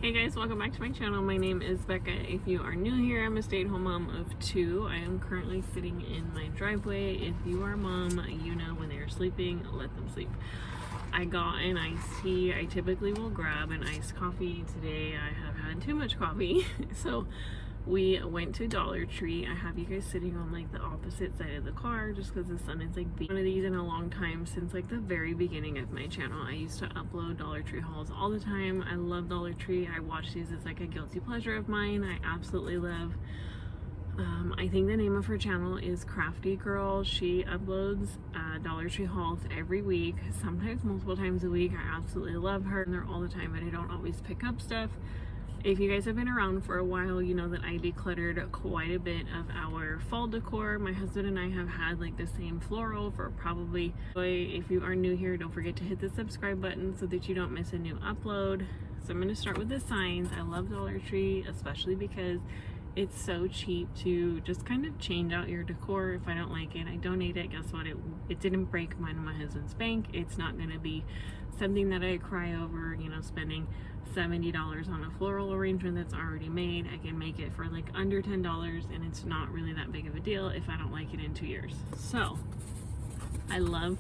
Hey guys, welcome back to my channel. My name is Becca. If you are new here, I'm a stay-at-home mom of 2. I am currently sitting in my driveway. If you are a mom, you know when they are sleeping, let them sleep. I got an iced tea. I typically will grab an iced coffee. Today I have had too much coffee, so we went to Dollar Tree. I have you guys sitting on like the opposite side of the car just because the sun is like one of these in a long time since like the very beginning of my channel. I used to upload Dollar Tree hauls all the time. I love Dollar Tree. I watch these as like a guilty pleasure of mine. I absolutely love. I think the name of her channel is Crafty Girl. She uploads Dollar Tree hauls every week, sometimes multiple times a week. I absolutely love her. And they're all the time, but I don't always pick up stuff. If you guys have been around for a while, you know that I decluttered quite a bit of our fall decor. My husband and I have had like the same floral for probably, if you are new here, don't forget to hit the subscribe button so that you don't miss a new upload. So I'm going to start with the signs. I love Dollar Tree, especially because it's so cheap to just kind of change out your decor. If I don't like it, I donate it. Guess what? It didn't break mine and my husband's bank. It's not going to be something that I cry over, you know, spending $70 on a floral arrangement that's already made. I can make it for like under $10 and it's not really that big of a deal if I don't like it in 2 years. So I love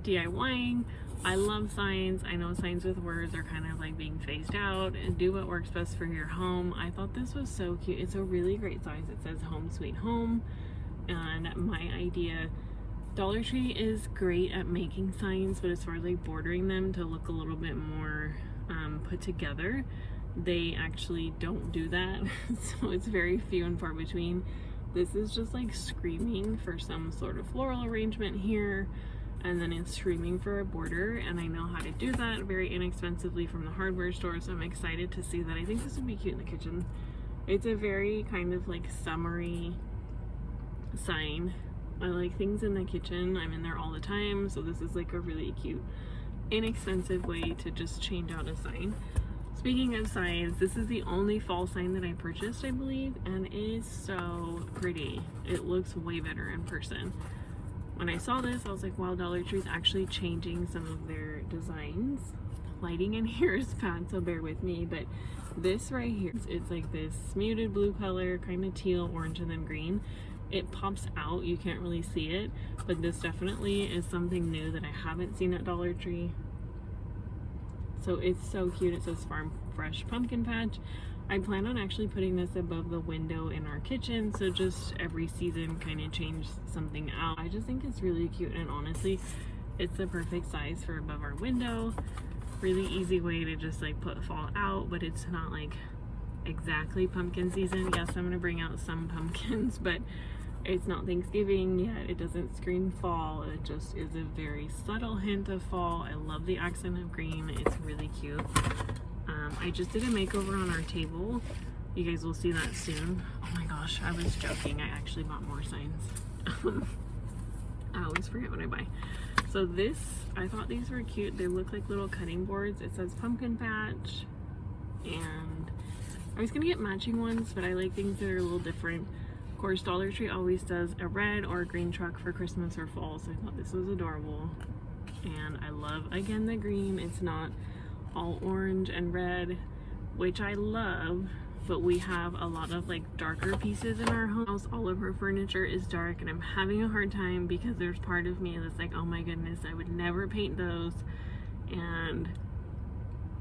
DIYing. I love signs. I know signs with words are kind of like being phased out, and do what works best for your home. I thought this was so cute. It's a really great size. It says home sweet home, and my idea, Dollar Tree is great at making signs, but as far as like bordering them to look a little bit more put together, they actually don't do that. So it's very few and far between. This is just like screaming for some sort of floral arrangement here, and then it's screaming for a border, and I know how to do that very inexpensively from the hardware store, so I'm excited to see that. I think this would be cute in the kitchen. It's a very kind of like summery sign. I like things in the kitchen. I'm in there all the time, so this is like a really cute inexpensive way to just change out a sign. Speaking of signs, this is the only fall sign that I purchased, I believe, and it is so pretty. It looks way better in person. When I saw this, I was like, wow, Dollar Tree's actually changing some of their designs. Lighting in here is bad, so bear with me, but this right here, it's like this muted blue color, kind of teal, orange, and then green. It pops out, you can't really see it, but this definitely is something new that I haven't seen at Dollar Tree. So it's so cute. It says Farm Fresh Pumpkin Patch. I plan on actually putting this above the window in our kitchen, so just every season kind of change something out. I just think it's really cute, and honestly it's the perfect size for above our window. Really easy way to just like put fall out, but it's not like exactly pumpkin season. Yes, I'm gonna bring out some pumpkins, but it's not Thanksgiving yet. It doesn't scream fall. It just is a very subtle hint of fall. I love the accent of green. It's really cute. I just did a makeover on our table. You guys will see that soon. Oh my gosh, I was joking. I actually bought more signs. I always forget what I buy. So this, I thought these were cute. They look like little cutting boards. It says pumpkin patch, and I was gonna get matching ones, but I like things that are a little different. Of course, Dollar Tree always does a red or a green truck for Christmas or fall, so I thought this was adorable. And I love, again, the green. It's not all orange and red, which I love, but we have a lot of like darker pieces in our house. All of our furniture is dark, and I'm having a hard time because there's part of me that's like, oh my goodness, I would never paint those. And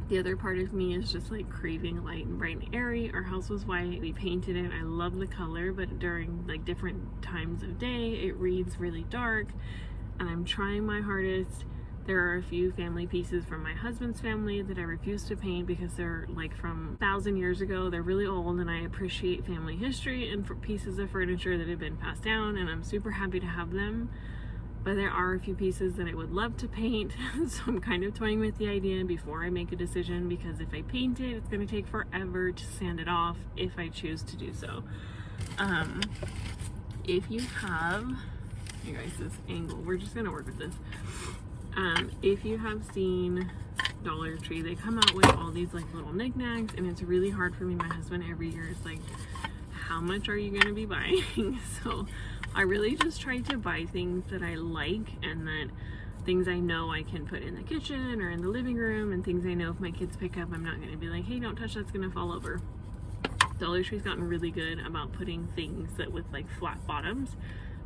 the other part of me is just like craving light and bright and airy. Our house was white, we painted it. I love the color, but during like different times of day, it reads really dark, and I'm trying my hardest. There are a few family pieces from my husband's family that I refuse to paint because they're like from 1,000 years ago. They're really old, and I appreciate family history and for pieces of furniture that have been passed down, and I'm super happy to have them. But there are a few pieces that I would love to paint, so I'm kind of toying with the idea before I make a decision, because if I paint it, it's going to take forever to sand it off if I choose to do so. If you have, you guys, this angle, we're just going to work with this. If you have seen Dollar Tree, they come out with all these like little knickknacks, and it's really hard for me. My husband every year is like, how much are you going to be buying? So I really just try to buy things that I like and that things I know I can put in the kitchen or in the living room, and things I know if my kids pick up, I'm not going to be like, hey, don't touch, that's going to fall over. Dollar Tree's gotten really good about putting things that with like flat bottoms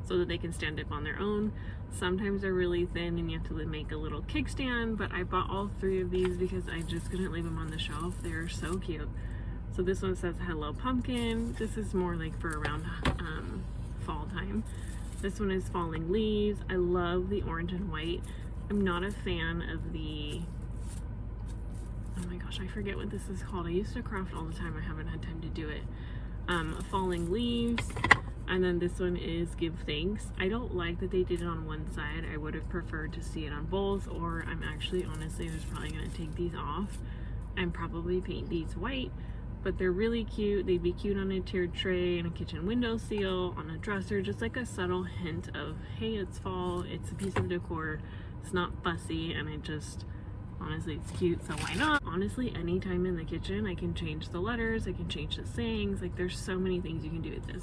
so that they can stand up on their own. Sometimes they're really thin and you have to make a little kickstand, but I bought all 3 of these because I just couldn't leave them on the shelf. They're so cute. So this one says Hello Pumpkin. This is more like for around fall time. This one is Falling Leaves. I love the orange and white. I'm not a fan of the, oh my gosh, I forget what this is called. I used to craft all the time. I haven't had time to do it. Falling Leaves. And then this one is Give Thanks. I don't like that they did it on one side. I would have preferred to see it on both, or I'm actually honestly was probably going to take these off and probably paint these white. But they're really cute. They'd be cute on a tiered tray, and a kitchen windowsill, on a dresser, just like a subtle hint of, hey, it's fall, it's a piece of decor, it's not fussy, and it just, honestly, it's cute, so why not? Honestly, anytime in the kitchen, I can change the letters, I can change the sayings, like there's so many things you can do with this.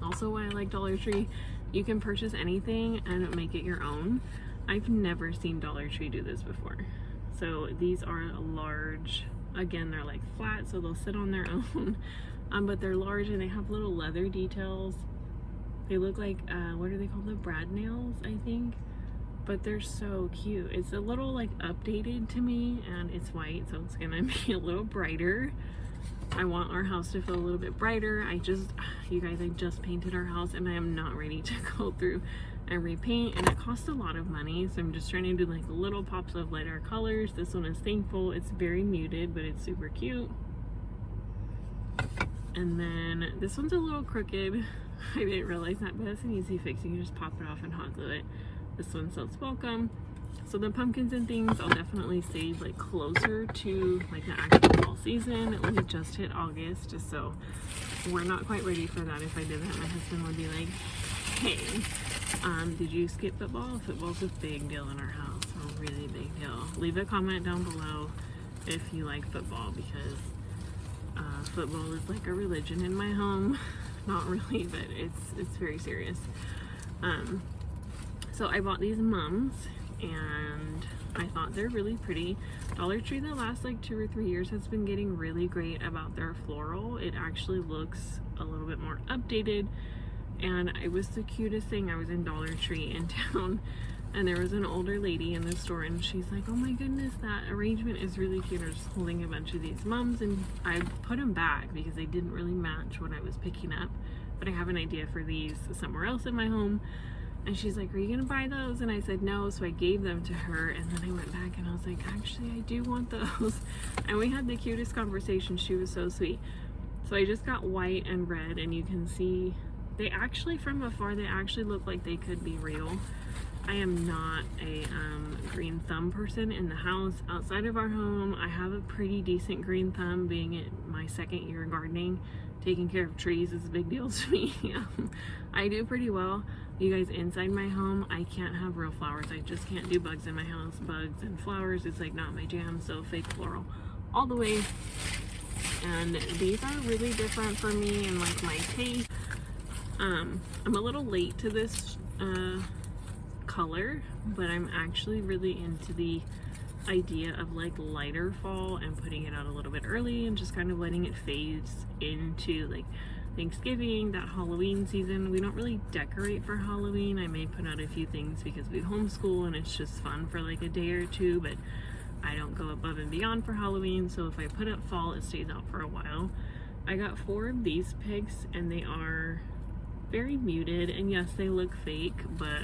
Also, why I like Dollar Tree, you can purchase anything and make it your own. I've never seen Dollar Tree do this before. So these are large. Again, they're like flat, so they'll sit on their own, but they're large and they have little leather details. They look like, what are they called? The brad nails, I think, but they're so cute. It's a little like updated to me, and it's white, so it's gonna be a little brighter. I want our house to feel a little bit brighter. You guys, I just painted our house and I am not ready to go through and repaint, and it costs a lot of money, so I'm just trying to do like little pops of lighter colors. This one is Thankful. It's very muted, but it's super cute. And then this one's a little crooked. I didn't realize that, but that's an easy fix. You can just pop it off and hot glue it. This one says Welcome. So the pumpkins and things I'll definitely save like closer to like the actual fall season. We just hit August, so we're not quite ready for that. If I did that, my husband would be like, hey, did you skip football? Football's a big deal in our house, a really big deal. Leave a comment down below if you like football, because football is like a religion in my home. Not really, but it's very serious. So I bought these mums, and I thought they're really pretty. Dollar Tree the last like 2 or 3 years has been getting really great about their floral. It actually looks a little bit more updated, and it was the cutest thing. I was in Dollar Tree in town, and there was an older lady in the store, and she's like, oh my goodness, that arrangement is really cute. I was holding a bunch of these mums, and I put them back because they didn't really match what I was picking up, but I have an idea for these somewhere else in my home. And she's like, are you gonna buy those? And I said no, so I gave them to her, and then I went back and I was like, actually I do want those. And we had the cutest conversation. She was so sweet. So I just got white and red, and you can see they actually, from afar, they actually look like they could be real. I am not a green thumb person in the house. Outside of our home, I have a pretty decent green thumb, being it my 2nd year gardening. Taking care of trees is a big deal to me. I do pretty well. You guys, inside my home, I can't have real flowers. I just can't do bugs in my house. Bugs and flowers, it's like not my jam, so fake floral all the way. And these are really different for me and like my taste. I'm a little late to this color, but I'm actually really into the idea of like lighter fall and putting it out a little bit early and just kind of letting it fade into like Thanksgiving, that Halloween season. We don't really decorate for Halloween. I may put out a few things because we homeschool and it's just fun for like a day or two, but I don't go above and beyond for Halloween. So if I put up fall, it stays out for a while. I got 4 of these picks, and they are very muted, and yes, they look fake, but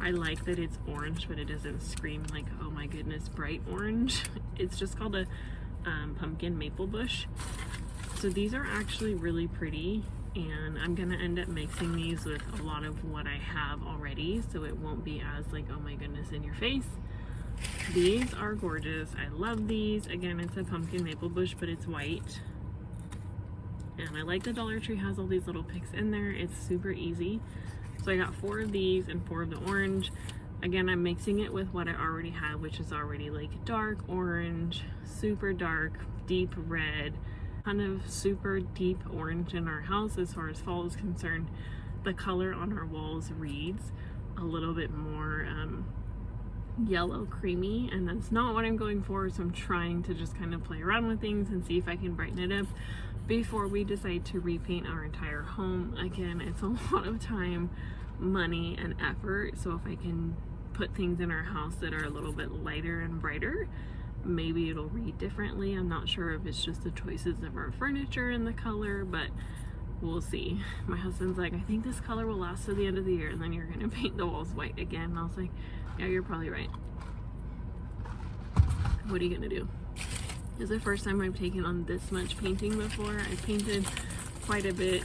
I like that it's orange, but it doesn't scream like, oh my goodness, bright orange. It's just called a pumpkin maple bush. So these are actually really pretty, and I'm gonna end up mixing these with a lot of what I have already, so it won't be as like, oh my goodness, in your face. These are gorgeous. I love these. Again, it's a pumpkin maple bush, but it's white. And I like the Dollar Tree has all these little picks in there. It's super easy. So I got 4 of these and 4 of the orange. Again, I'm mixing it with what I already have, which is already like dark orange, super dark, deep red, kind of super deep orange in our house as far as fall is concerned. The color on our walls reads a little bit more yellow creamy, and that's not what I'm going for, so I'm trying to just kind of play around with things and see if I can brighten it up before we decide to repaint our entire home. Again, it's a lot of time, money, and effort, so if I can put things in our house that are a little bit lighter and brighter, maybe it'll read differently. I'm not sure if it's just the choices of our furniture and the color, but we'll see. My husband's like, I think this color will last to the end of the year, and then you're gonna paint the walls white again. And I was like, yeah, you're probably right. What are you gonna do? It's the first time I've taken on this much painting before. I've painted quite a bit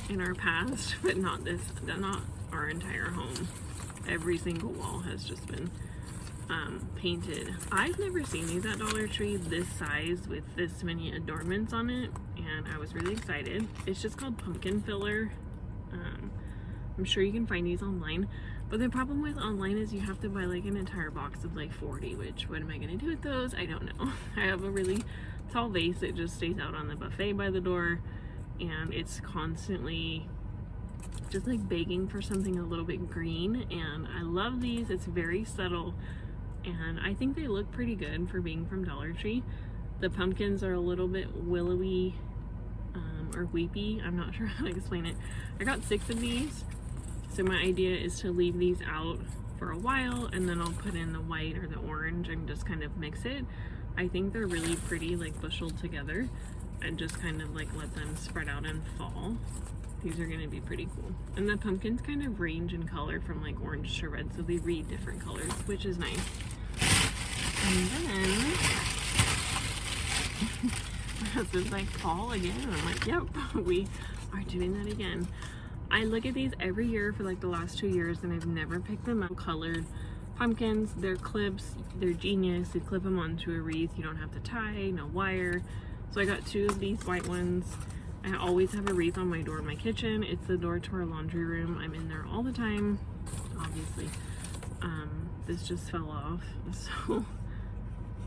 in our past, but not our entire home. Every single wall has just been painted. I've never seen these at Dollar Tree this size with this many adornments on it, and I was really excited. It's just called pumpkin filler. I'm sure you can find these online, but the problem with online is you have to buy like an entire box of like 40, which what am I gonna do with those? I don't know. I have a really tall vase that just stays out on the buffet by the door, and it's constantly just like begging for something a little bit green, and I love these. It's very subtle, and I think they look pretty good for being from Dollar Tree. The pumpkins are a little bit willowy or weepy. I'm not sure how to explain it. I got 6 of these, so my idea is to leave these out for a while, and then I'll put in the white or the orange and just kind of mix it. I think they're really pretty, like busheled together, and just kind of like let them spread out and fall. These are going to be pretty cool. And the pumpkins kind of range in color from like orange to red, so they read different colors, which is nice. And then my husband's like, fall again? And I'm like, yep, we are doing that again. I look at these every year for like the last 2 years, and I've never picked them up. Colored pumpkins, they're clips, they're genius. You clip them onto a wreath, you don't have to tie, no wire. So I got 2 of these white ones. I always have a wreath on my door in my kitchen. It's the door to our laundry room. I'm in there all the time, obviously. This just fell off, so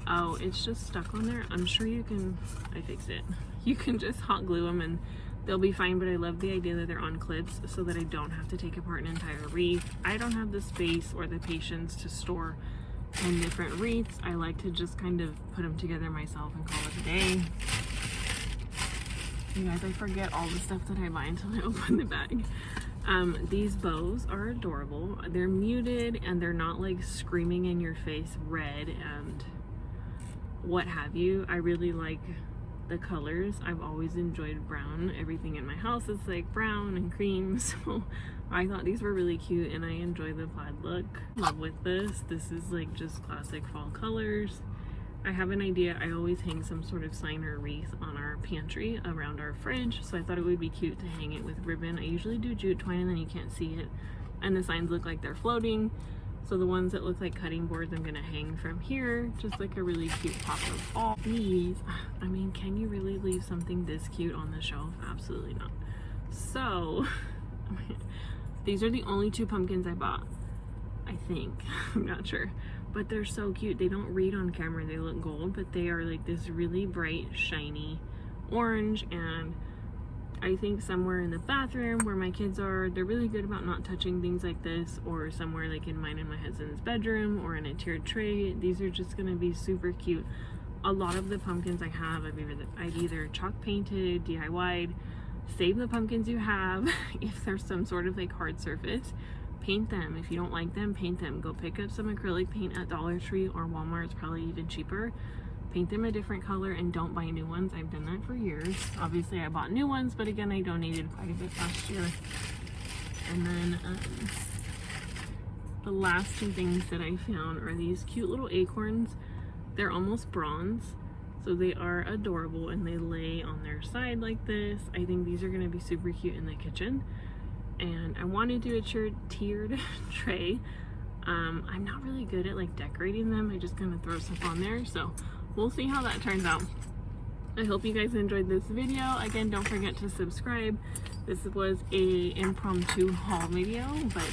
oh, it's just stuck on there. I'm sure you can, I fixed it. You can just hot glue them and they'll be fine, but I love the idea that they're on clips so that I don't have to take apart an entire wreath. I don't have the space or the patience to store 10 different wreaths. I like to just kind of put them together myself and call it a day. You guys, I forget all the stuff that I buy until I open the bag. These bows are adorable. They're muted and they're not like screaming in your face red and what have you. I really like the colors. I've always enjoyed brown. Everything in my house is like brown and cream, so I thought these were really cute, and I enjoy the plaid look. Love with this. This is like just classic fall colors. I have an idea. I always hang some sort of sign or wreath on our pantry around our fridge, so I thought it would be cute to hang it with ribbon. I usually do jute twine and then you can't see it, and the signs look like they're floating. So the ones that look like cutting boards I'm gonna hang from here, just like a really cute pop of fall. These, I mean, can you really leave something this cute on the shelf? Absolutely not. So these are the only 2 pumpkins I bought, I think. I'm not sure, but they're so cute. They don't read on camera, they look gold, but they are like this really bright shiny orange, and I think somewhere in the bathroom where my kids are, they're really good about not touching things like this, or somewhere like in mine and my husband's bedroom, or in a tiered tray. These are just gonna be super cute. A lot of the pumpkins I have, I've either chalk painted, DIY'd. Save the pumpkins you have. If there's some sort of like hard surface, paint them. If you don't like them, paint them. Go pick up some acrylic paint at Dollar Tree or Walmart. It's probably even cheaper. Paint them a different color and don't buy new ones. I've done that for years. Obviously I bought new ones, but again, I donated quite a bit last year. And then the last 2 things that I found are these cute little acorns. They're almost bronze, so they are adorable, and they lay on their side like this. I think these are going to be super cute in the kitchen, and I want to do a tiered tray. I'm not really good at like decorating them. I just kind of throw stuff on there, so we'll see how that turns out. I hope you guys enjoyed this video. Again, don't forget to subscribe. This was a impromptu haul video, but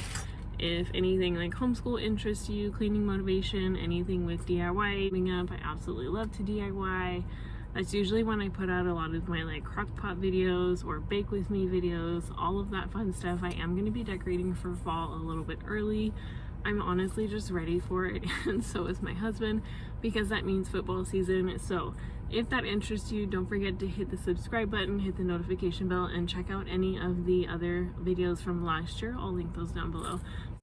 if anything like homeschool interests you, cleaning motivation, anything with DIY coming up, I absolutely love to DIY. That's usually when I put out a lot of my like Crockpot videos or bake with me videos, all of that fun stuff. I am going to be decorating for fall a little bit early. I'm honestly just ready for it, and so is my husband, because that means football season. So if that interests you, don't forget to hit the subscribe button, hit the notification bell, and check out any of the other videos from last year. I'll link those down below.